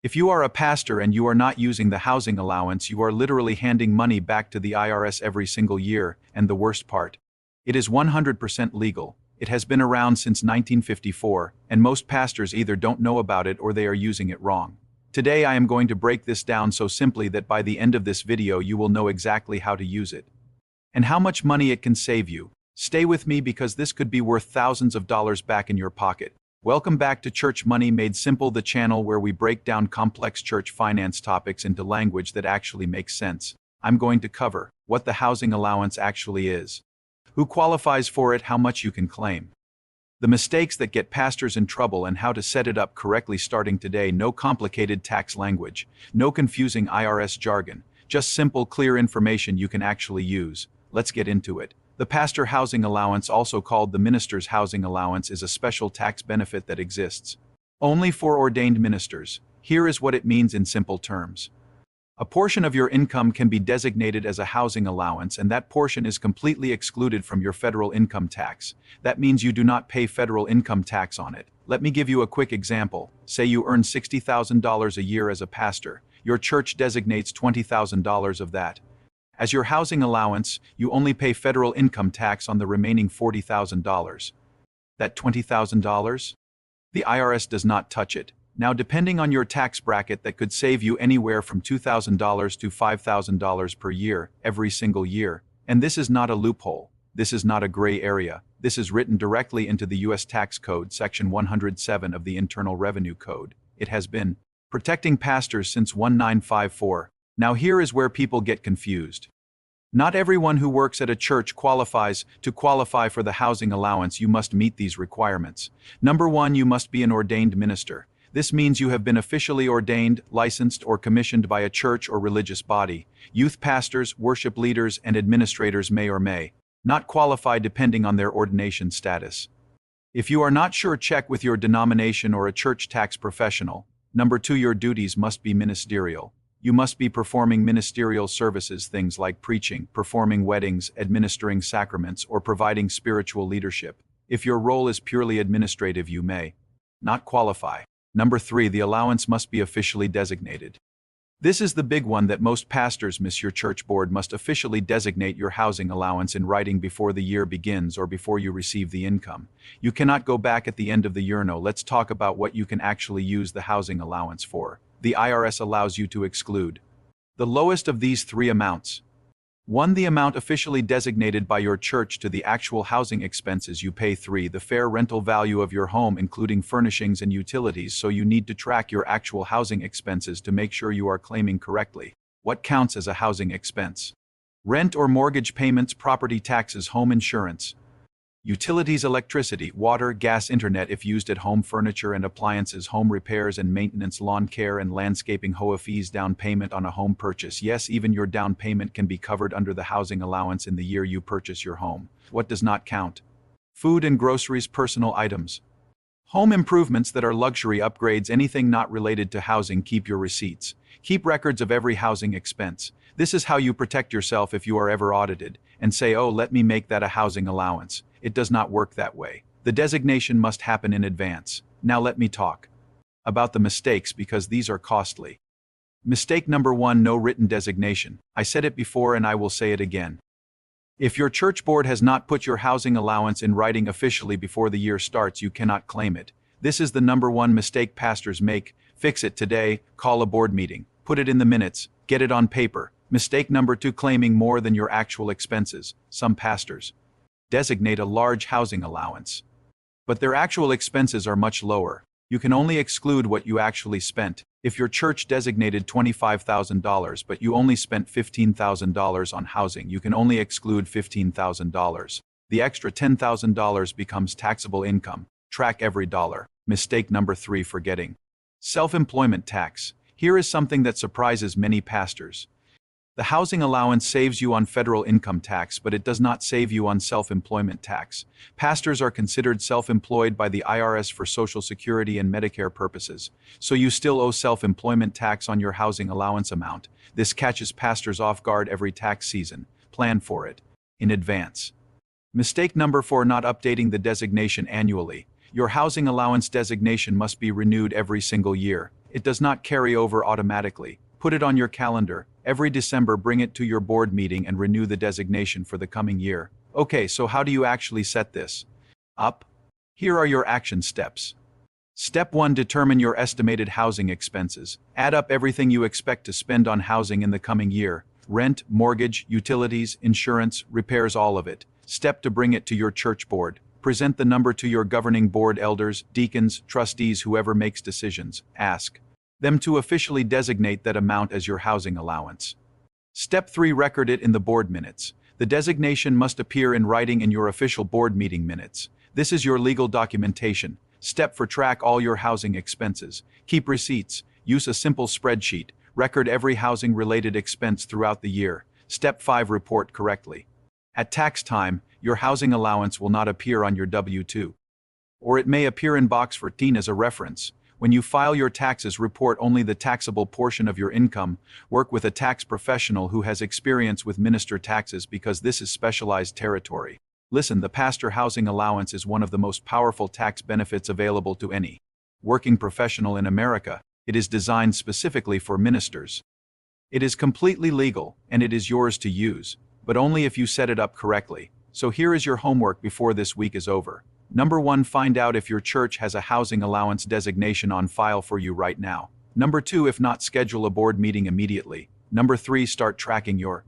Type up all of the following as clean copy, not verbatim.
If you are a pastor and you are not using the housing allowance, you are literally handing money back to the IRS every single year, and the worst part, it is 100% legal. It has been around since 1954, and most pastors either don't know about it or they are using it wrong. Today I am going to break this down so simply that by the end of this video you will know exactly how to use it and how much money it can save you. Stay with me because this could be worth thousands of dollars back in your pocket. Welcome back to Church Money Made Simple, the channel where we break down complex church finance topics into language that actually makes sense. I'm going to cover what the housing allowance actually is, who qualifies for it, how much you can claim, the mistakes that get pastors in trouble, and how to set it up correctly starting today. No complicated tax language, no confusing IRS jargon, just simple, clear information you can actually use. Let's get into it. The Pastor Housing Allowance, also called the Minister's Housing Allowance, is a special tax benefit that exists only for ordained ministers. Here is what it means in simple terms. A portion of your income can be designated as a housing allowance, and that portion is completely excluded from your federal income tax. That means you do not pay federal income tax on it. Let me give you a quick example. Say you earn $60,000 a year as a pastor. Your church designates $20,000 of that as your housing allowance. You only pay federal income tax on the remaining $40,000. That $20,000? The IRS does not touch it. Now, depending on your tax bracket, that could save you anywhere from $2,000 to $5,000 per year, every single year. And this is not a loophole. This is not a gray area. This is written directly into the U.S. Tax Code, Section 107 of the Internal Revenue Code. It has been protecting pastors since 1954. Now here is where people get confused. Not everyone who works at a church qualifies. To qualify for the housing allowance, you must meet these requirements. Number one, you must be an ordained minister. This means you have been officially ordained, licensed, or commissioned by a church or religious body. Youth pastors, worship leaders, and administrators may or may not qualify depending on their ordination status. If you are not sure, check with your denomination or a church tax professional. Number two, your duties must be ministerial. You must be performing ministerial services, things like preaching, performing weddings, administering sacraments, or providing spiritual leadership. If your role is purely administrative, you may not qualify. Number three, the allowance must be officially designated. This is the big one that most pastors miss. Your church board must officially designate your housing allowance in writing before the year begins or before you receive the income. You cannot go back at the end of the year. No, let's talk about what you can actually use the housing allowance for. The IRS allows you to exclude the lowest of these three amounts. 1. The amount officially designated by your church to the actual housing expenses you pay. 3. The fair rental value of your home, including furnishings and utilities, so you need to track your actual housing expenses to make sure you are claiming correctly. What counts as a housing expense? Rent or mortgage payments, property taxes, home insurance, utilities, electricity, water, gas, internet if used at home, furniture and appliances, home repairs and maintenance, lawn care and landscaping, HOA fees, down payment on a home purchase. Yes, even your down payment can be covered under the housing allowance in the year you purchase your home. What does not count? Food and groceries, personal items, home improvements that are luxury upgrades, anything not related to housing. Keep your receipts. Keep records of every housing expense. This is how you protect yourself if you are ever audited and say, oh, let me make that a housing allowance. It does not work that way. The designation must happen in advance. Now let me talk about the mistakes, because these are costly. Mistake number one, no written designation. I said it before and I will say it again. If your church board has not put your housing allowance in writing officially before the year starts, you cannot claim it. This is the number one mistake pastors make. Fix it today. Call a board meeting. Put it in the minutes. Get it on paper. Mistake number two, claiming more than your actual expenses. Some pastors designate a large housing allowance, but their actual expenses are much lower. You can only exclude what you actually spent. If your church designated $25,000 but you only spent $15,000 on housing, you can only exclude $15,000. The extra $10,000 becomes taxable income. Track every dollar. Mistake number three, forgetting self-employment tax. Here is something that surprises many pastors. The housing allowance saves you on federal income tax, but it does not save you on self-employment tax. Pastors are considered self-employed by the IRS for Social Security and Medicare purposes, so you still owe self-employment tax on your housing allowance amount. This catches pastors off guard every tax season. Plan for it in advance. Mistake number four, not updating the designation annually. Your housing allowance designation must be renewed every single year. It does not carry over automatically. Put it on your calendar. Every December, bring it to your board meeting and renew the designation for the coming year. Okay, so how do you actually set this up? Here are your action steps. Step 1. Determine your estimated housing expenses. Add up everything you expect to spend on housing in the coming year. Rent, mortgage, utilities, insurance, repairs, all of it. Step 2. Bring it to your church board. Present the number to your governing board elders, deacons, trustees, whoever makes decisions. Ask them to officially designate that amount as your housing allowance. Step 3. Record it in the board minutes. The designation must appear in writing in your official board meeting minutes. This is your legal documentation. Step 4. Track all your housing expenses. Keep receipts. Use a simple spreadsheet. Record every housing-related expense throughout the year. Step 5. Report correctly. At tax time, your housing allowance will not appear on your W-2. Or it may appear in box 14 as a reference. When you file your taxes, report only the taxable portion of your income. Work with a tax professional who has experience with minister taxes because this is specialized territory. Listen, the Pastor Housing Allowance is one of the most powerful tax benefits available to any working professional in America. It is designed specifically for ministers. It is completely legal, and it is yours to use, but only if you set it up correctly. So here is your homework before this week is over. Number 1. Find out if your church has a housing allowance designation on file for you right now. Number 2. If not, schedule a board meeting immediately. Number 3. Start tracking your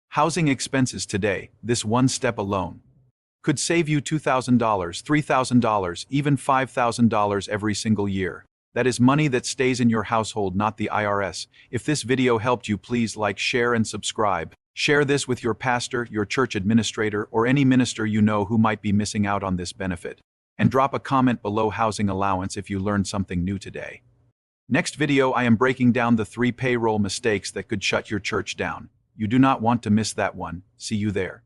housing expenses today. This one step alone could save you $2,000, $3,000, even $5,000 every single year. That is money that stays in your household, not the IRS. If this video helped you, please like, share, and subscribe. Share this with your pastor, your church administrator, or any minister you know who might be missing out on this benefit. And drop a comment below housing allowance if you learned something new today. Next video, I am breaking down the 3 payroll mistakes that could shut your church down. You do not want to miss that one. See you there.